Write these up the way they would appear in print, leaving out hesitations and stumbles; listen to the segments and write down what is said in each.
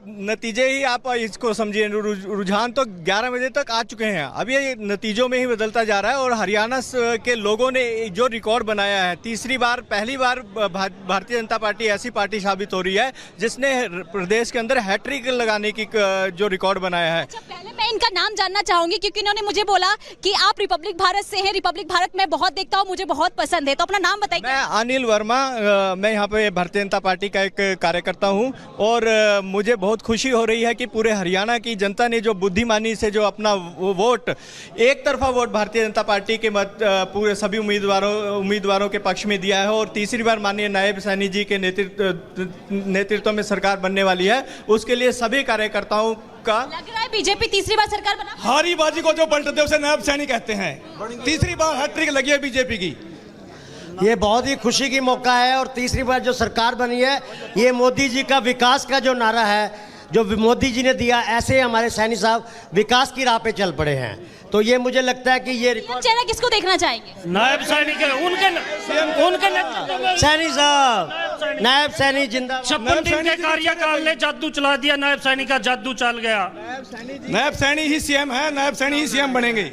नतीजे ही आप इसको समझिए, रुझान तो 11 बजे तक आ चुके हैं, अब ये नतीजों में ही बदलता जा रहा है। और हरियाणा के लोगों ने जो रिकॉर्ड बनाया है, पहली बार भारतीय जनता पार्टी ऐसी पार्टी साबित हो रही है जिसने प्रदेश के अंदर हैट्रिक लगाने की जो रिकॉर्ड बनाया है। अच्छा, पहले मैं इनका नाम जानना चाहूंगी क्योंकि इन्होंने मुझे बोला कि आप रिपब्लिक भारत से हैं। रिपब्लिक भारत मैं बहुत देखता हूँ, मुझे बहुत पसंद है, तो अपना नाम बताइए। मैं अनिल वर्मा, मैं यहाँ पे भारतीय जनता पार्टी का एक कार्यकर्ता हूँ और मुझे बहुत खुशी हो रही है कि पूरे हरियाणा की जनता ने जो बुद्धिमानी से जो अपना वोट, एक तरफा वोट भारतीय जनता पार्टी के पूरे सभी उम्मीदवारों के पक्ष में दिया है। और तीसरी बार माननीय नायब सैनी जी के नेतृत्व में सरकार बनने वाली है, उसके लिए सभी कार्यकर्ताओं का लग रहा है बीजेपी तीसरी बार सरकार बना। हारी बाजी को जो पलटते उसे नायब सैनी कहते हैं। तीसरी बार हैट्रिक लगी है बीजेपी की। ये बहुत ही खुशी की मौका है और तीसरी बार जो सरकार बनी है, ये मोदी जी का विकास का जो नारा है, जो मोदी जी ने दिया, ऐसे हमारे सैनी साहब विकास की राह पे चल पड़े हैं। तो ये मुझे लगता है कि ये चेहरा किसको देखना चाहेंगे? नायब सैनी के उनके सैनी साहब, नायब सैनी जिंदाबाद। 56 दिन के कार्यकाल ने जादू चला दिया, नायब सैनी का जादू चल गया। नायब सैनी ही सीएम है, नायब सैनी ही सीएम बनेंगे।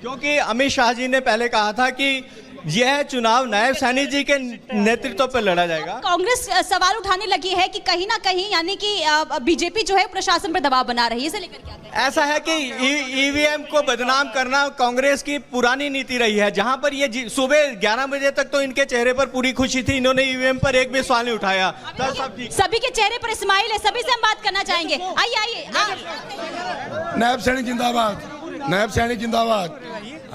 क्योंकि अमित शाह जी ने पहले कहा था कि यह चुनाव नायब सैनी जी के नेतृत्व पर लड़ा जाएगा। कांग्रेस सवाल उठाने लगी है कि कहीं ना कहीं यानी कि बीजेपी जो है प्रशासन पर दबाव बना रही है, इसे लेकर क्या कहें? ऐसा है कि ईवीएम को बदनाम करना कांग्रेस की पुरानी नीति रही है। जहां पर ये सुबह 11 बजे तक तो इनके चेहरे पर पूरी खुशी थी, इन्होंने ईवीएम पर एक भी सवाल नहीं उठाया। सभी के चेहरे पर स्माइल है, सभी से हम बात करना चाहेंगे। आइए नायब सैनी जिंदाबाद, नायब सैनी जिंदाबाद।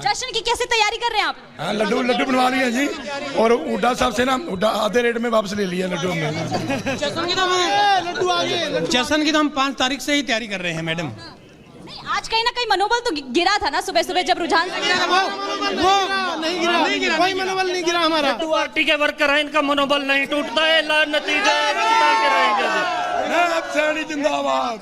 जश्न की कैसे तैयारी कर रहे हैं आप? हाँ, लड्डू बनवा लिए हैं जी, और हुड्डा साहब से ना आधे रेट में वापस ले लिया लड्डू में। जश्न की तो हम 5 तारीख से ही तैयारी कर रहे हैं मैडम। आज कहीं ना कहीं मनोबल तो गिरा था ना सुबह सुबह जब रुझान वो नहीं गिरा, कोई मनोबल नहीं गिरा हमारा। पार्टी के वर्कर हैं, इनका मनोबल नहीं टूटता है, नतीजे नायब सैनी जिंदाबाद।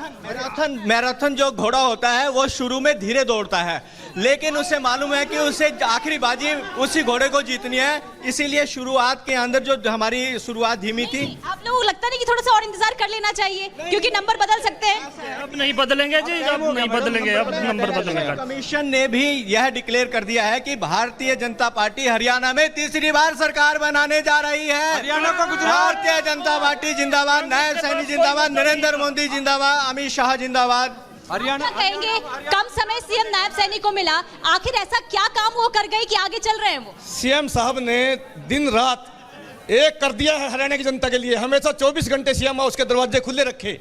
मैराथन जो घोड़ा होता है वो शुरू में धीरे दौड़ता है, लेकिन उसे मालूम है कि उसे आखिरी बाजी उसी घोड़े को जीतनी है, इसीलिए शुरुआत के अंदर जो हमारी शुरुआत धीमी थी। आप लोगों को लगता नहीं कि थोड़ा सा और इंतजार कर लेना चाहिए क्योंकि नंबर बदल सकते हैं? अब नहीं बदलेंगे जी, अब नहीं बदलेंगे, अब नंबर बदलेंगे। कमीशन ने भी यह डिक्लेयर कर दिया है कि भारतीय जनता पार्टी हरियाणा में तीसरी बार सरकार बनाने जा रही है। हरियाणा को भारतीय जनता पार्टी जिंदाबाद, नायब सैनी जिंदाबाद, नरेंद्र मोदी जिंदाबाद, अमित शाह जिंदाबाद। हरियाणा कहेंगे कम समय सीएम नायब सैनी को मिला, आखिर ऐसा क्या काम वो कर गए कि आगे चल रहे हैं वो? सीएम साहब ने दिन रात एक कर दिया है हरियाणा की जनता के लिए। हमेशा 24 घंटे सीएम हाउस के दरवाजे खुले रखे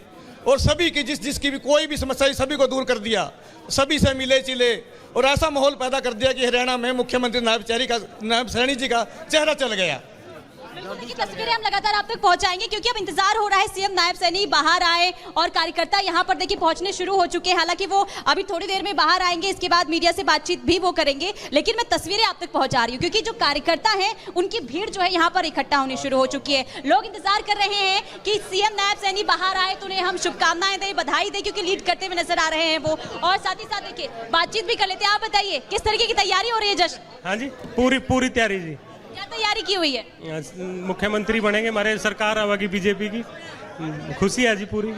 और सभी की जिसकी भी कोई भी समस्या सभी को दूर कर दिया, सभी से मिले चिले और ऐसा माहौल पैदा कर दिया कि हरियाणा में मुख्यमंत्री नायब सैनी जी का चेहरा चल गया। देखिए तस्वीरें हम लगातार आप तक पहुंचाएंगे क्योंकि अब इंतजार हो रहा है सीएम नायब सैनी बाहर आए और कार्यकर्ता यहां पर देखिए पहुंचने शुरू हो चुके हैं। हालांकि वो अभी थोड़ी देर में बाहर आएंगे, इसके बाद मीडिया से बातचीत भी वो करेंगे, लेकिन मैं तस्वीरें आप तक पहुंचा रही हूं क्योंकि जो कार्यकर्ता हैं उनकी भीड़ जो है यहाँ पर इकट्ठा होनी शुरू हो चुकी है। लोग इंतजार कर रहे हैं कि सीएम नायब सैनी बाहर आए तो उन्हें हम शुभकामनाएं दें, बधाई दें क्योंकि लीड करते हुए नजर आ रहे हैं वो, और साथ ही साथ देखिए बातचीत भी कर लेते हैं। आप बताइए किस तरीके की तैयारी हो रही है जश्न? हाँ जी, पूरी तैयारी जी। क्या तैयारी की हुई है? मुख्यमंत्री बनेंगे हमारे सरकार आवागी बीजेपी की, खुशी है जी पूरी।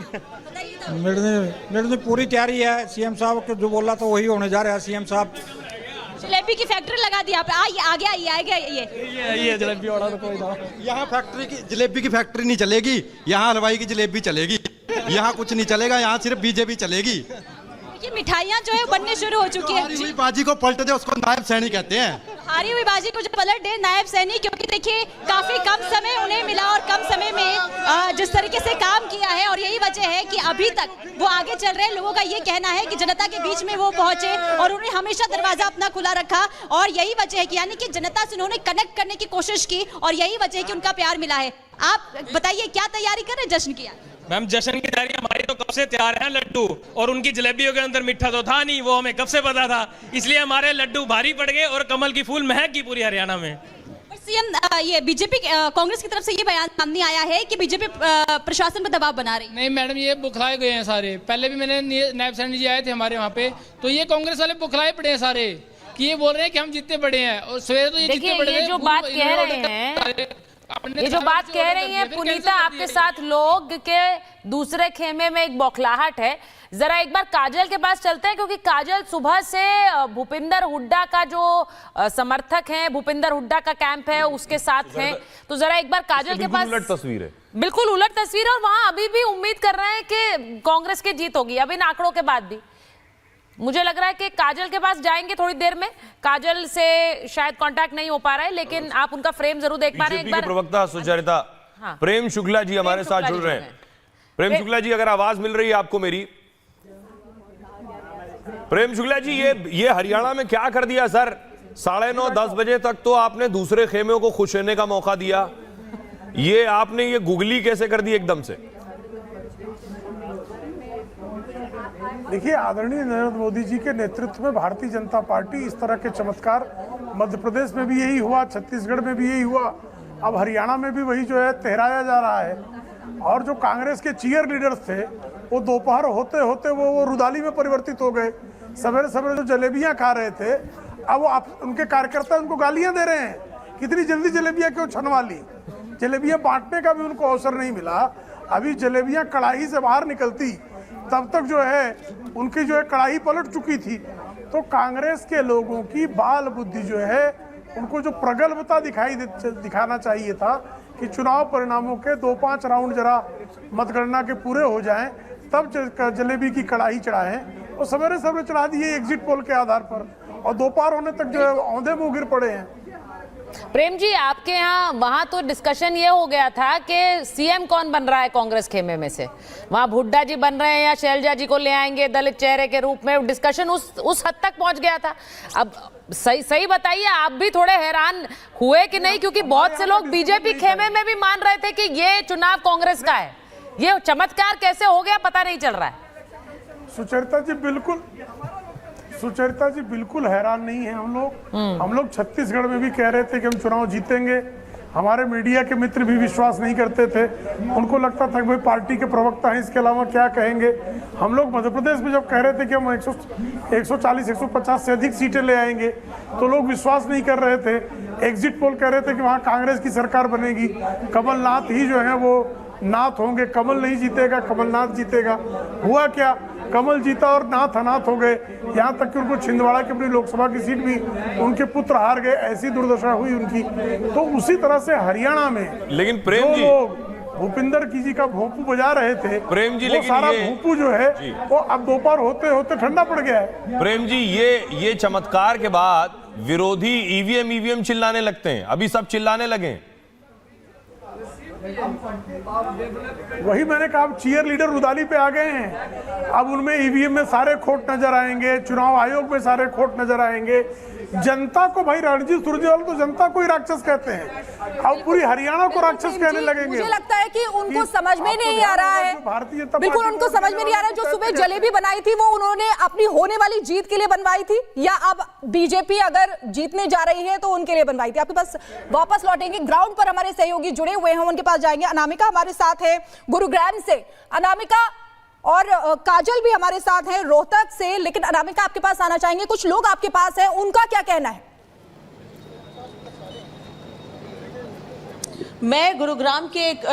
मेरे तो पूरी तैयारी है। सीएम साहब को जो बोला तो वही होने जा रहा है। सीएम साहब जलेबी की फैक्ट्री लगा दी आप, आगे ये जलेबी वाला तो कोई ना। यहाँ जलेबी की फैक्ट्री नहीं चलेगी, यहाँ हलवाई की जलेबी चलेगी। यहाँ कुछ नहीं चलेगा, यहाँ सिर्फ बीजेपी चलेगी। ये मिठाइयाँ जो है बनने शुरू हो चुकी है। हारी हुई बाजी को पलट दे उसको नायब सैनी कहते हैं। हारी हुई बाजी को जो पलट दे नायब सैनी, क्योंकि देखिए काफी कम समय उन्हें मिला और कम समय में जिस तरीके से काम किया है, और यही वजह है कि अभी तक वो आगे चल रहे हैं। लोगों का ये कहना है कि जनता के बीच में वो पहुंचे और उन्हें हमेशा दरवाजा अपना खुला रखा, और यही वजह है कि यानी कि जनता से उन्होंने कनेक्ट करने की कोशिश की, और यही वजह है कि उनका प्यार मिला है। आप बताइए क्या तैयारी कर रहे हैं जश्न की? मैम जश्न की तैयारी हमारी तो कब से तैयार है लड्डू, और उनकी जलेबियों के अंदर मीठा तो था नहीं, वो हमें कब से पता था, इसलिए हमारे लड्डू भारी पड़ गए और कमल की फूल महक की पूरी हरियाणा में। सीएम ये बीजेपी कांग्रेस की तरफ से ये बयान सामने आया है कि बीजेपी प्रशासन पर दबाव बना रही। नहीं मैडम, ये बुखलाए गए हैं सारे। पहले भी मैंने नायब सैनी जी आए थे हमारे वहाँ पे, तो ये कांग्रेस वाले बुखलाए पड़े हैं सारे कि ये बोल रहे हैं कि हम जितने बड़े हैं, और सवेरे तो ये जितने बड़े ये जो बात कह रहे हैं आपने ये जो बात कह रही है पुनीता आपके साथ लोग के दूसरे खेमे में एक बौखलाहट है, जरा एक बार काजल के पास चलते हैं, क्योंकि काजल सुबह से भूपिंदर हुड्डा का जो समर्थक है, भूपिंदर हुड्डा का कैंप है, उसके साथ हैं। तो जरा एक बार काजल के पास, उलट तस्वीर है, बिल्कुल उलट तस्वीर है, और वहां अभी भी उम्मीद कर रहे हैं कि कांग्रेस की जीत होगी, अभी इन आंकड़ों के बाद भी। मुझे लग रहा है कि काजल के पास जाएंगे थोड़ी देर में, काजल से शायद कांटेक्ट नहीं हो पा रहा है, लेकिन आप उनका फ्रेम जरूर देख पा रहे हैं। एक बार प्रवक्ता सुचरिता प्रेम शुक्ला जी हमारे साथ जुड़ रहे हैं। प्रेम शुक्ला जी, अगर आवाज मिल रही है आपको मेरी? प्रेम शुक्ला जी, ये हरियाणा में क्या कर दिया सर? 9:30-10 बजे तक तो आपने दूसरे खेमे को खुश रहने का मौका दिया, ये आपने ये गुगली कैसे कर दी एकदम से? देखिए, आदरणीय नरेंद्र मोदी जी के नेतृत्व में भारतीय जनता पार्टी इस तरह के चमत्कार, मध्य प्रदेश में भी यही हुआ, छत्तीसगढ़ में भी यही हुआ, अब हरियाणा में भी वही जो है तहराया जा रहा है। और जो कांग्रेस के चीयर लीडर्स थे वो दोपहर होते होते वो रुदाली में परिवर्तित हो गए। सवेरे सवेरे जो जलेबियां खा रहे थे, अब वो उनके कार्यकर्ता उनको गालियां दे रहे हैं, कितनी जल्दी जलेबियां क्यों छनवा ली। जलेबियां बांटने का भी उनको अवसर नहीं मिला। अभी जलेबियां कड़ाही से बाहर निकलती तब तक जो है उनकी जो है कड़ाही पलट चुकी थी। तो कांग्रेस के लोगों की बाल बुद्धि जो है, उनको जो प्रगल्भता दिखाना चाहिए था कि चुनाव परिणामों के 2-5 राउंड जरा मतगणना के पूरे हो जाएं, तब जलेबी की कड़ाही चढ़ाएं, और सवेरे सवेरे चढ़ा दिए एग्जिट पोल के आधार पर, और दोपहर होने तक जो है औंधे मुंह गिर पड़े हैं। प्रेम जी, आपके यहाँ वहां तो डिस्कशन ये हो गया था कि सीएम कौन बन रहा है कांग्रेस खेमे में से, वहां हुड्डा जी बन रहे हैं या शैलजा जी को ले आएंगे दलित चेहरे के रूप में, डिस्कशन उस हद तक पहुंच गया था। अब सही बताइए, आप भी थोड़े हैरान हुए कि नहीं? क्योंकि बहुत से लोग बीजेपी खेमे में भी मान रहे थे कि ये चुनाव कांग्रेस का है, ये चमत्कार कैसे हो गया पता नहीं चल रहा है। सुचरिता जी बिल्कुल हैरान नहीं है हम लोग छत्तीसगढ़ में भी कह रहे थे कि हम चुनाव जीतेंगे। हमारे मीडिया के मित्र भी विश्वास नहीं करते थे, उनको लगता था कि भाई पार्टी के प्रवक्ता हैं, इसके अलावा क्या कहेंगे। हम लोग मध्य प्रदेश में जब कह रहे थे कि हम 140-150 से अधिक सीटें ले आएंगे, तो लोग विश्वास नहीं कर रहे थे। एग्जिट पोल कह रहे थे कि वहाँ कांग्रेस की सरकार बनेगी, कमलनाथ ही जो है वो नाथ होंगे, कमल नहीं जीतेगा, कमलनाथ जीतेगा। हुआ क्या, कमल जीता और नाथ अनाथ हो गए। यहाँ तक कि उनको छिंदवाड़ा की अपनी लोकसभा की सीट भी उनके पुत्र हार गए, ऐसी दुर्दशा हुई उनकी। तो उसी तरह से हरियाणा में लेकिन प्रेम जी, भूपिंदर जी का भोंपू बजा रहे थे, प्रेम जी, वो सारा भोंपू जो है वो अब दोपहर होते होते ठंडा पड़ गया है। प्रेम जी, ये चमत्कार के बाद विरोधी ईवीएम चिल्लाने लगते हैं, अभी सब चिल्लाने लगे। वही मैंने कहा, अब चीयर लीडर रुदाली पे आ गए हैं, अब उनमें ईवीएम में सारे खोट नजर आएंगे, चुनाव आयोग में सारे खोट नजर आएंगे। जनता को, भाई रणजीत सुरजेवाला तो जनता को ही राक्षस कहते हैं, अब पूरी हरियाणा को राक्षस कहने लगेंगे। मुझे लगता है कि उनको समझ में नहीं आ रहा है, भारतीय जनता बिल्कुल उनको समझ में नहीं आ रहा है। जो सुबह जलेबी बनाई थी वो उन्होंने अपनी होने वाली जीत के लिए बनवाई थी, या अब बीजेपी अगर जीतने जा रही है तो उनके लिए बनवाई थी। आपके पास वापस लौटेंगे, ग्राउंड पर हमारे सहयोगी जुड़े हुए हैं, उनके पास जाएंगे। अनामिका हमारे साथ है गुरुग्राम से, अनामिका, और काजल भी हमारे साथ हैं रोहतक से। लेकिन अनामिका, आपके पास आना चाहेंगे, कुछ लोग आपके पास हैं, उनका क्या कहना है? मैं गुरुग्राम के एक